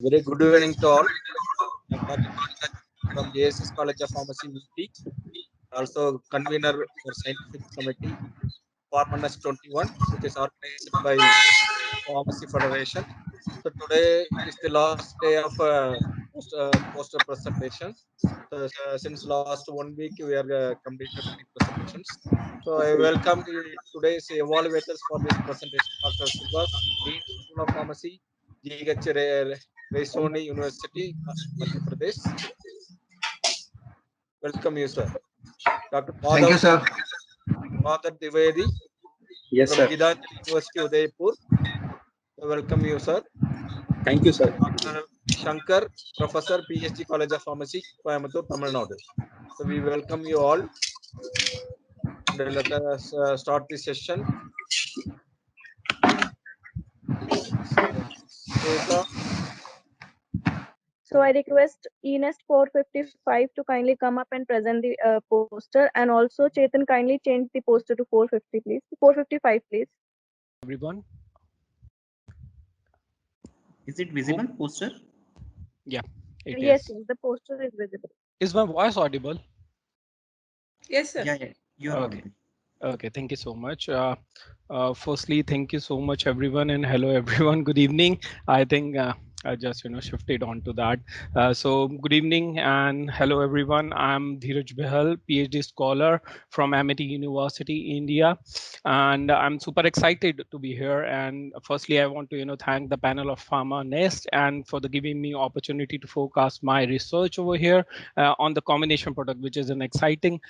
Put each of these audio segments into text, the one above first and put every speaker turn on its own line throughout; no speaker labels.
Very good evening to all. I'm Dr. Pankaj from JSS College of Pharmacy, UP, also convener for Scientific Committee, Pharmanas 21, which is organized by Pharmacy Federation. So today is the last day of poster presentations. So since last 1 week, we are completed many presentations. So I welcome today's evaluators for this presentation, Dr. Subhas, Dean School of Pharmacy, GH Raisoni University, Madhya Pradesh. Welcome you, sir. Dr.
Thank you,
Madhav
sir.
Divedi
Yes,
from
sir.
Gitanjali University, Udaipur. Welcome you, sir.
Thank you, sir.
Dr. Shankar, Professor, PhD College of Pharmacy, Coimbatore, Tamil Nadu. So we welcome you all and let us start the session. Sweta,
So I request ENEST 455 to kindly come up and present the poster, and also Chetan kindly change the poster to 450, please. 455, please.
Everyone.
Is it visible poster?
Yeah, it
Yes,
is.
yes, the poster is visible.
Is my voice audible?
Yes, sir.
Yeah, you are
Okay.
audible.
Okay, thank you so much. Firstly, thank you so much, everyone, and hello, everyone. Good evening. I think I just shifted on to that. So good evening and hello, everyone. I'm Dheeraj Behal, PhD scholar from Amity University, India, and I'm super excited to be here. And firstly, I want to thank the panel of Pharma Nest and for the giving me opportunity to focus my research over here on the combination product, which is an exciting.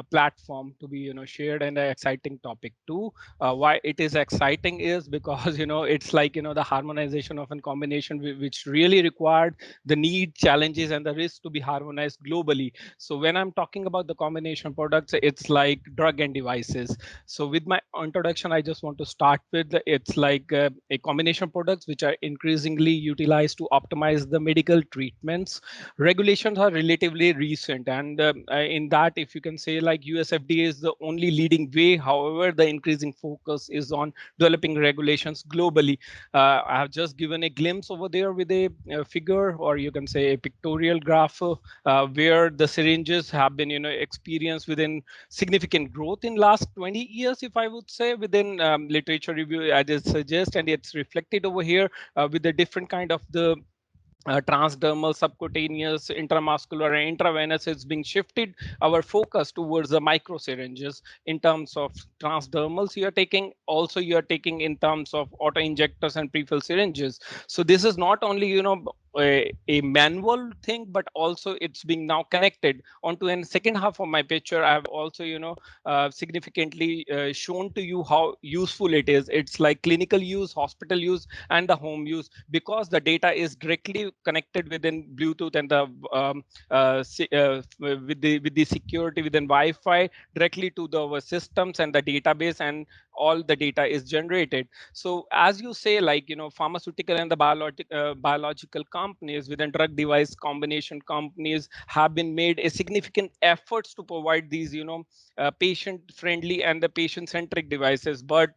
Platform to be shared and an exciting topic too. Why it is exciting is because it's like the harmonization of a combination which really required the need, challenges, and the risk to be harmonized globally. So when I'm talking about the combination products, it's like drug and devices. So with my introduction, I just want to start with it's like a combination products which are increasingly utilized to optimize the medical treatments. Regulations are relatively recent, and in that, if you can say, like USFDA is the only leading way. However, the increasing focus is on developing regulations globally. I have just given a glimpse over there with a figure, or you can say a pictorial graph, where the syringes have been experienced within significant growth in last 20 years, if I would say, within literature review, I just suggest, and it's reflected over here with the different kind of the transdermal, subcutaneous, intramuscular, and intravenous is being shifted our focus towards the micro syringes in terms of transdermals you are taking. Also, you are taking in terms of auto injectors and prefill syringes. So this is not only a manual thing, but also it's being now connected onto. In second half of my picture, I have also significantly shown to you how useful it is. It's like clinical use, hospital use, and the home use, because the data is directly connected within Bluetooth and the with the security within Wi-Fi directly to the systems and the database, and all the data is generated. So as you say, like pharmaceutical and the biological companies within drug device combination companies have been made a significant efforts to provide these patient friendly and the patient centric devices. But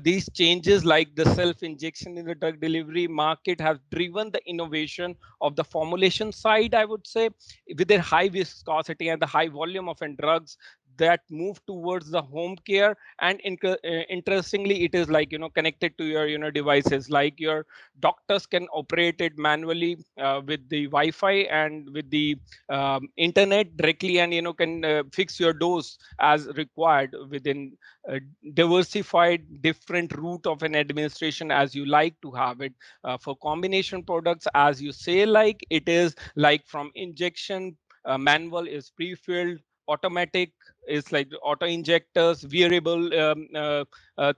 these changes, like the self injection in the drug delivery market, have driven the innovation of the formulation side, I would say, with their high viscosity and the high volume of drugs that move towards the home care. And interestingly, it is like connected to your devices, like your doctors can operate it manually with the Wi-Fi and with the internet directly, and can fix your dose as required within diversified different route of an administration as you like to have it. For combination products, as you say, like it is like from injection, manual is pre-filled, automatic is like auto injectors, wearable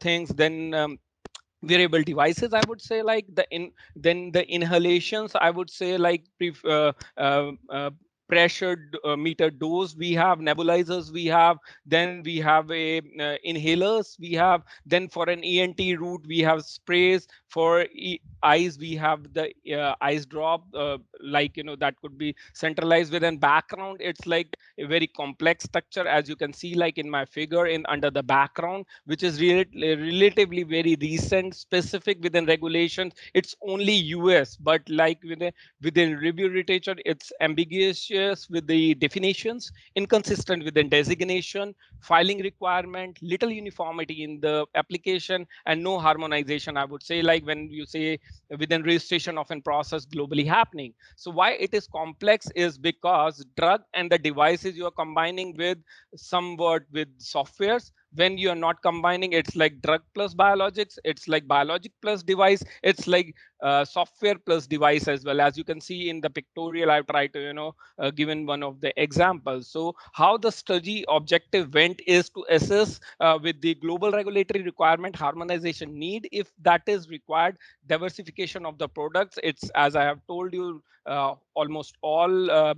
things, then wearable devices, I would say, like then the inhalations, I would say, like pressured meter dose, we have nebulizers, we have, then we have a inhalers, we have, then for an ENT route we have sprays, for eyes we have the eyes drop, like, that could be centralized within background. It's like a very complex structure, as you can see, like in my figure in under the background, which is relatively very recent, specific within regulations. It's only US, but like within review literature, it's ambiguous with the definitions, inconsistent within designation, filing requirement, little uniformity in the application, and no harmonization, I would say, like when you say within registration of a process globally happening. So why it is complex is because drug and the devices you are combining with somewhat with softwares. When you are not combining, it's like drug plus biologics, it's like biologic plus device, it's like software plus device as well. As you can see in the pictorial, I've tried to given one of the examples. So how the study objective went is to assess with the global regulatory requirement harmonization need, if that is required, diversification of the products. It's, as I have told you, almost all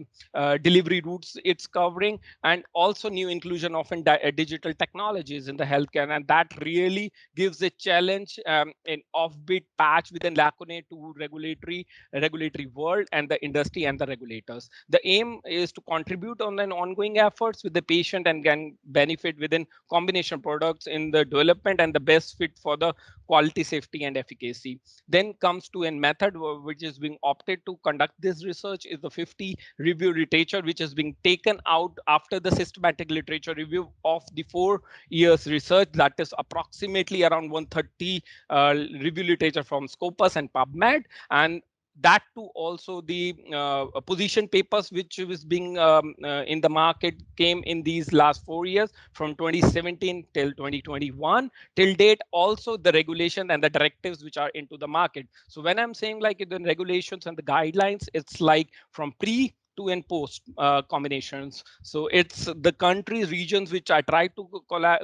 delivery routes it's covering, and also new inclusion of digital technologies in the healthcare, and that really gives a challenge, an offbeat patch within Lacunae to regulatory world and the industry and the regulators. The aim is to contribute on an ongoing efforts with the patient and can benefit within combination products in the development and the best fit for the quality, safety, and efficacy. Then comes to a method which is being opted to conduct this research is the 50 review literature, which is being taken out after the systematic literature review of the 4 years research. That is approximately around 130 review literature from Scopus and PubMed, and that too also the position papers which was being in the market came in these last 4 years from 2017 till 2021 till date. Also the regulation and the directives which are into the market. So when I'm saying like the regulations and the guidelines, it's like from pre to and post combinations. So it's the countries, regions which I try to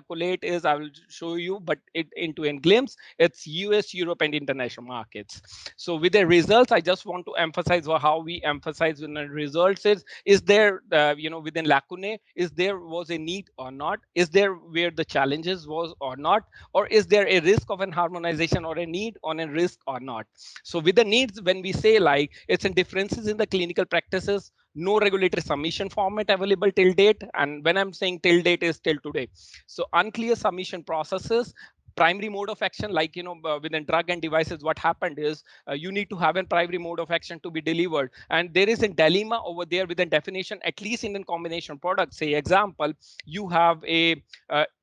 collate is, I will show you, but it into a glimpse, it's US, Europe, and international markets. So with the results, I just want to emphasize how we emphasize when the results is there, within Lacunae, is there was a need or not? Is there where the challenges was or not? Or is there a risk of an harmonization or a need on a risk or not? So with the needs, when we say like it's in differences in the clinical practices, no regulatory submission format available till date. And when I'm saying till date is till today. So unclear submission processes, primary mode of action, like within drug and devices, what happened is you need to have a primary mode of action to be delivered, and there is a dilemma over there within definition, at least in a combination product. Say example, you have a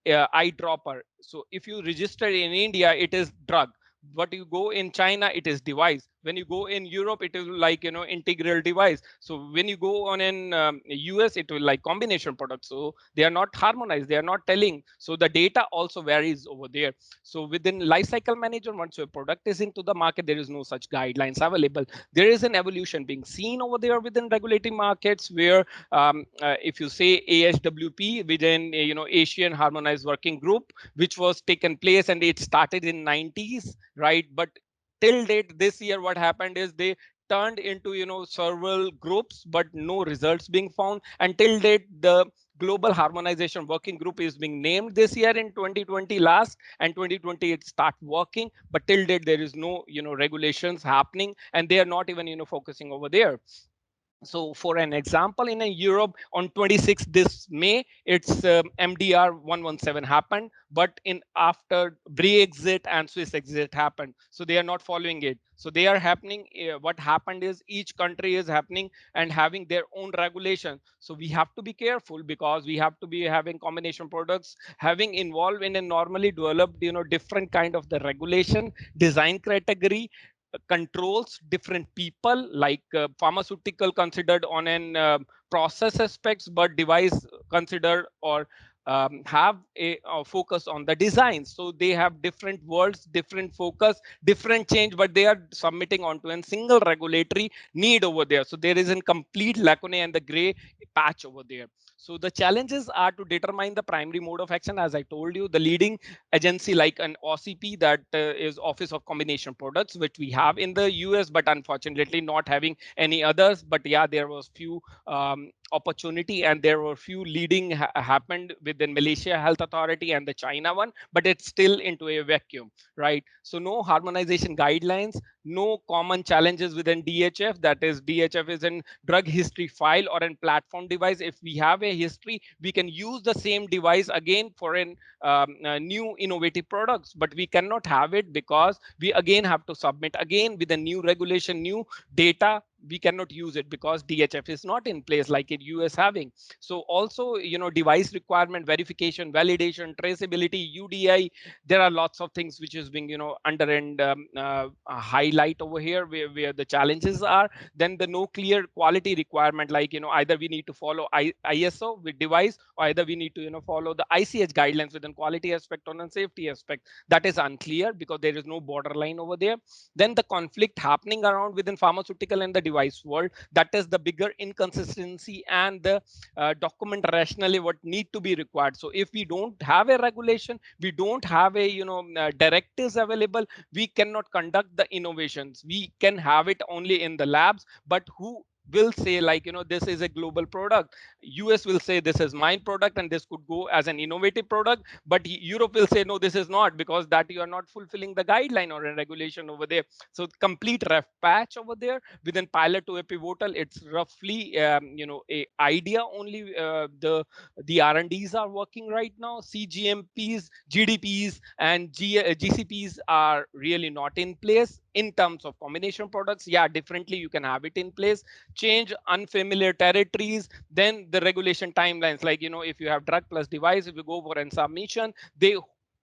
eye dropper. So if you register in India, it is drug, but you go in China, it is device. When you go in Europe, it is like integral device. So when you go on in US, it will like combination products. So they are not harmonized, they are not telling. So the data also varies over there. So within lifecycle manager, once your product is into the market, there is no such guidelines available. There is an evolution being seen over there within regulating markets, where if you say AHWP within Asian Harmonized Working Group, which was taken place and it started in 90s, right? But till date this year, what happened is they turned into several groups, but no results being found. Until date, the global harmonization working group is being named this year in 2020 last, and 2020 it start working, but till date there is no regulations happening, and they are not even focusing over there. So for an example, in Europe on 26th this May, it's MDR 117 happened, but in after Brexit and Swiss exit happened. So they are not following it. So they are happening. What happened is each country is happening and having their own regulation. So we have to be careful, because we have to be having combination products, having involved in a normally developed, different kind of the regulation design category, controls different people, like pharmaceutical considered on an process aspects, but device considered or have a focus on the design. So they have different worlds, different focus, different change, but they are submitting onto a single regulatory need over there. So there is a complete lacunae and the gray patch over there. So the challenges are to determine the primary mode of action. As I told you, the leading agency like an OCP, that is Office of Combination Products, which we have in the US, but unfortunately not having any others. But yeah, there was few opportunity, and there were few leading happened within Malaysia Health Authority and the China one, but it's still into a vacuum, right? So no harmonization guidelines, no common challenges within DHF. That is, DHF is in drug history file or in platform device. If we have a history, we can use the same device again for an new innovative products, but we cannot have it because we again have to submit again with a new regulation, new data. We cannot use it because DHF is not in place like in US having. So also, device requirement, verification, validation, traceability, UDI, there are lots of things which is being, under and highlight over here where the challenges are. Then the no clear quality requirement, like, either we need to follow ISO with device, or either we need to, follow the ICH guidelines within quality aspect or on safety aspect. That is unclear because there is no borderline over there. Then the conflict happening around within pharmaceutical and the device world, that is the bigger inconsistency and the document rationally what need to be required. So if we don't have a regulation, we don't have a directives available, we cannot conduct the innovations. We can have it only in the labs, but who will say, like, this is a global product? US will say this is my product and this could go as an innovative product, but Europe will say no, this is not, because that you are not fulfilling the guideline or a regulation over there. So complete ref patch over there within pilot to a pivotal, it's roughly a idea only. The R&Ds are working right now. CGMPs, GDPs, and GCPs are really not in place. In terms of combination products, yeah, differently you can have it in place. Change unfamiliar territories. Then the regulation timelines, like, if you have drug plus device, if you go for an submission,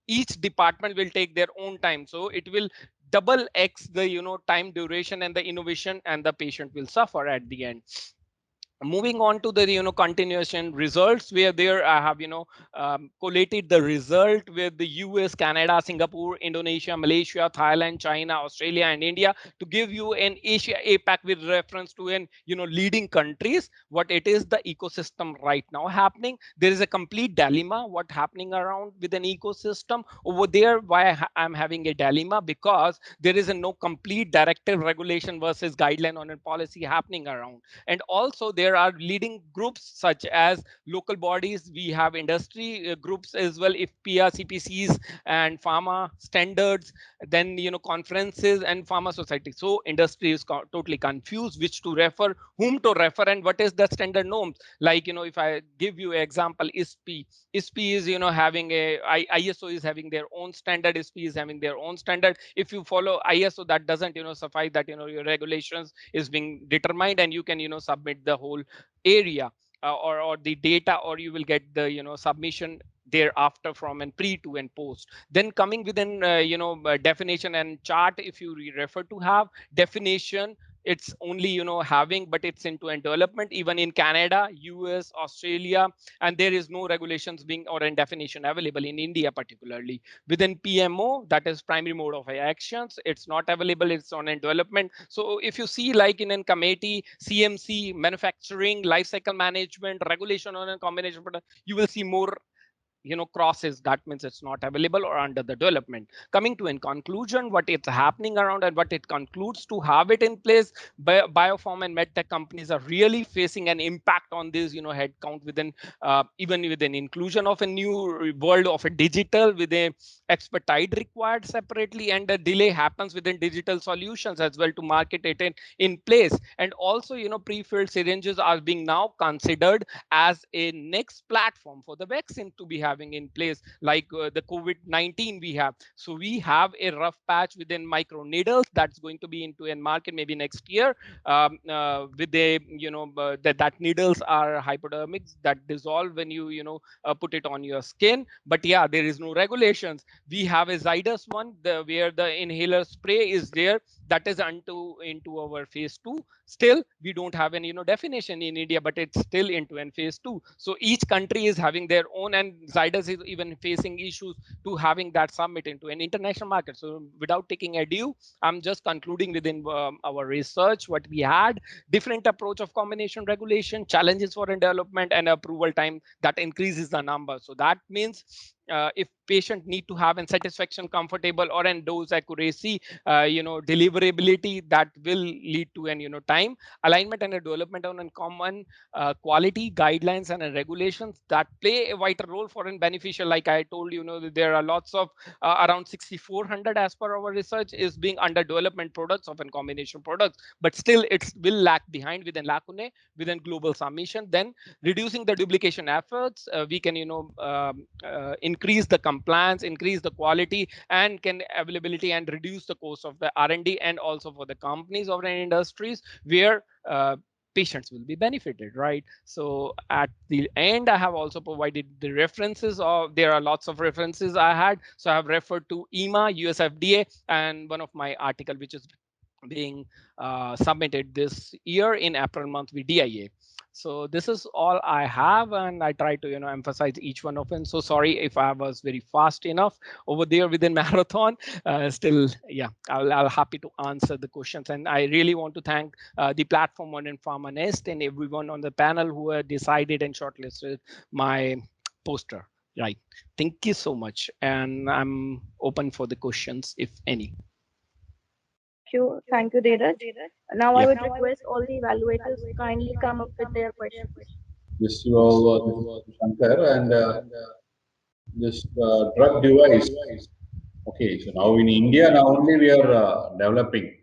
each department will take their own time, so it will double x the time duration and the innovation, and the patient will suffer at the end. Moving on to the continuation results, where there I have collated the result with the US, Canada, Singapore, Indonesia, Malaysia, Thailand, China, Australia, and India, to give you an Asia APAC with reference to an leading countries, what it is the ecosystem right now happening. There is a complete dilemma what happening around with an ecosystem over there. Why I'm having a dilemma? Because there is a no complete directive regulation versus guideline on a policy happening around. And also there are leading groups such as local bodies. We have industry groups as well, IFPIA, CPCs, and pharma standards, then conferences and pharma society. So industry is totally confused which to refer, whom to refer, and what is the standard norms. Like, if I give you an example, ISPI is having a ISO is having their own standard, ISPI is having their own standard. If you follow ISO, that doesn't suffice that your regulations is being determined, and you can submit the whole area or the data, or you will get the submission thereafter from and pre to and post. Then coming within definition and chart, if you refer to have definition, it's only having, but it's into a development even in Canada, US, Australia, and there is no regulations being or in definition available in India. Particularly within PMO, that is primary mode of actions, it's not available, it's on in development. So if you see, like in a committee, CMC, manufacturing, life cycle management, regulation on a combination product, you will see more crosses. That means it's not available or under the development. Coming to in conclusion, what it's happening around and what it concludes to have it in place, biopharm and medtech companies are really facing an impact on this headcount within even within inclusion of a new world of a digital with a expertise required separately, and the delay happens within digital solutions as well to market it in place. And also pre-filled syringes are being now considered as a next platform for the vaccine to be having in place, like the COVID-19 we have. So we have a rough patch within micro needles that's going to be into a market maybe next year, with a that needles are hypodermics that dissolve when you put it on your skin. But yeah, there is no regulations. We have a Zydus one, where the inhaler spray is there, that is into our phase 2. Still we don't have any definition in India, but it's still into an phase 2. So each country is having their own, and Zydus is even facing issues to having that submit into an international market. So without taking ado, I'm just concluding within our research what we had: different approach of combination regulation, challenges for development, and approval time that increases the number. So that means if patient need to have an satisfaction, comfortable, or an dose accuracy, deliverability, that will lead to an time alignment and a development on a common quality guidelines and regulations that play a vital role for an beneficial. Like I told you, that there are lots of around 6400 as per our research is being under development products of a combination products, but still it will lag behind within lacunae within global submission. Then reducing the duplication efforts, we can increase the compliance, increase the quality, and can availability and reduce the cost of the R&D, and also for the companies of the industries where patients will be benefited, right? So at the end, I have also provided the references of, there are lots of references I had. So I have referred to EMA, US FDA, and one of my article, which is being submitted this year in April month with DIA. So this is all I have, and I try to emphasize each one of them. So sorry if I was very fast enough over there within marathon. Still, yeah, I'll happy to answer the questions, and I really want to thank the platform on Pharma Nest and everyone on the panel who have decided and shortlisted my poster. Right. Thank you so much, and I'm open for the questions if any.
Thank you, Dheeraj. Now
Yeah.
I would request all the evaluators to kindly come up with their questions.
This was Shankar, and this drug device. Okay, so now in India, now only we are developing.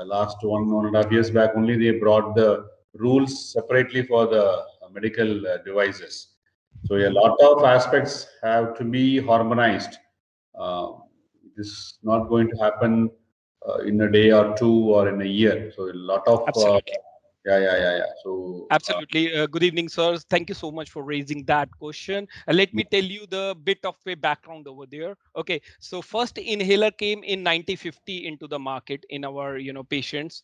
Last 1.5 years back, only they brought the rules separately for the medical devices. So a lot of aspects have to be harmonized. This is not going to happen in a day or two or in a year. So a lot of
Absolutely.
yeah. So
Absolutely. Good evening, sirs. Thank you so much for raising that question. Let me tell you the bit of a background over there. Okay, so first inhaler came in 1950 into the market in our patients.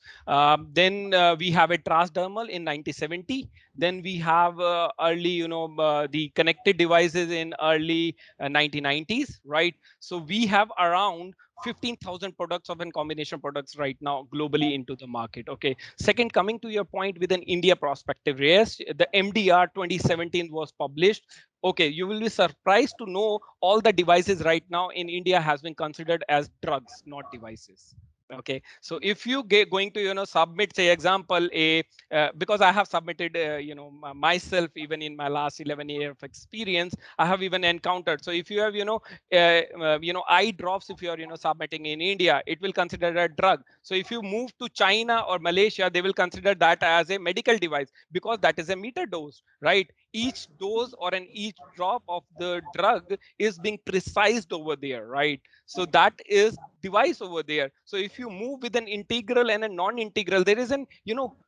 Then we have a transdermal in 1970. Then we have early the connected devices in early 1990s, right? So we have around 15,000 products of combination products right now globally into the market. Okay. Second, coming to your point with an India perspective, yes, the MDR 2017 was published. Okay, you will be surprised to know all the devices right now in India has been considered as drugs, not devices. Okay, so if you going to submit, say example, a because I have submitted myself, even in my last 11 years of experience, I have even encountered. So if you have eye drops, if you are submitting in India, it will consider a drug. So if you move to China or Malaysia, they will consider that as a medical device, because that is a meter dose, right? Each dose or each drop of the drug is being precised over there, right? So that is device over there. So if you move with an integral and a non-integral, there is an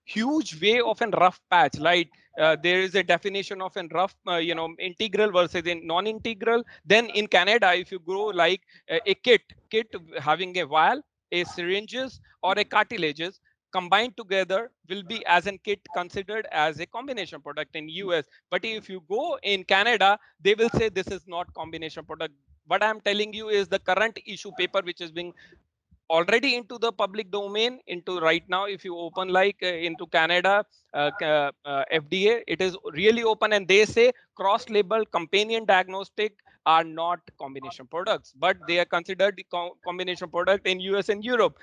huge way of a rough patch, right? There is a definition of a rough integral versus in non-integral. Then in Canada, if you grow like a kit having a vial, a syringes, or a cartilages combined together will be as a kit considered as a combination product in US. But if you go in Canada, they will say this is not combination product. What I'm telling you is the current issue paper, which is being already into the public domain into right now. If you open like into Canada FDA, it is really open, and they say cross-label companion diagnostic are not combination products, but they are considered combination product in US and Europe.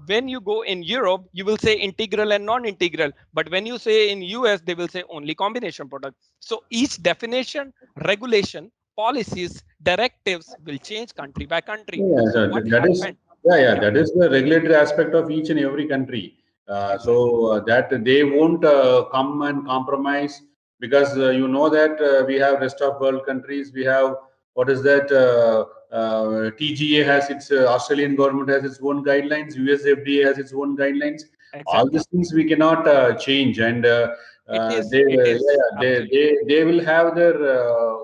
When you go in Europe, you will say integral and non-integral, but when you say in US, they will say only combination product. So each definition, regulation, policies, directives will change country by country.
yeah,
So what
that is
happened?
that is the regulatory aspect of each and every country. So that they won't come and compromise, because that we have rest of world countries. We have, what is that? TGA has its Australian government has its own guidelines. US FDA has its own guidelines.
Exactly.
All these things we cannot change, and they will have their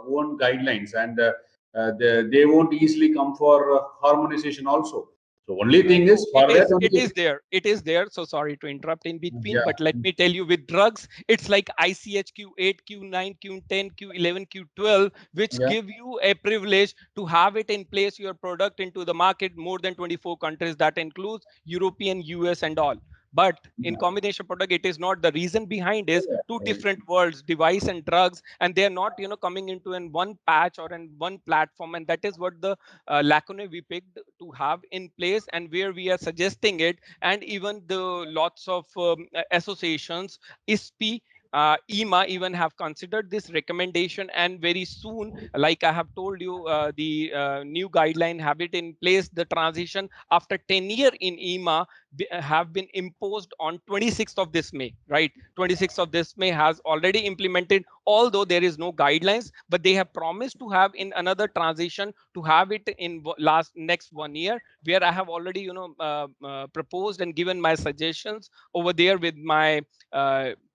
own guidelines, and they won't easily come for harmonization also. So only thing is for that only.
It is there. So sorry to interrupt in between, but let me tell you, with drugs, it's like ICH Q8, Q9, Q10, Q11, Q12, which give you a privilege to have it in place, your product into the market, more than 24 countries. That includes European, US, and all. But in combination product, it is not. The reason behind is two different worlds, device and drugs, and they are not, coming into in one patch or in one platform. And that is what the lacuna we picked to have in place, and where we are suggesting it. And even the lots of associations, ISPI, EMA even have considered this recommendation, and very soon, like I have told you, the new guideline have it in place. The transition after 10 years in EMA have been imposed on 26th of this May, right? 26th of this May has already implemented, although there is no guidelines, but they have promised to have in another transition to have it in next 1 year, where I have already, proposed and given my suggestions over there with my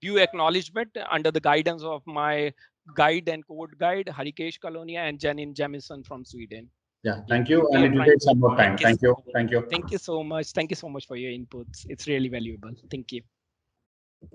due acknowledgement under the guidance of my guide and code guide, Harikesh Kalonia and Janin Jamison from Sweden.
Yeah, thank you. And it will take some more time. Thank you. Thank you.
Thank you so much. Thank you so much for your inputs. It's really valuable. Thank you.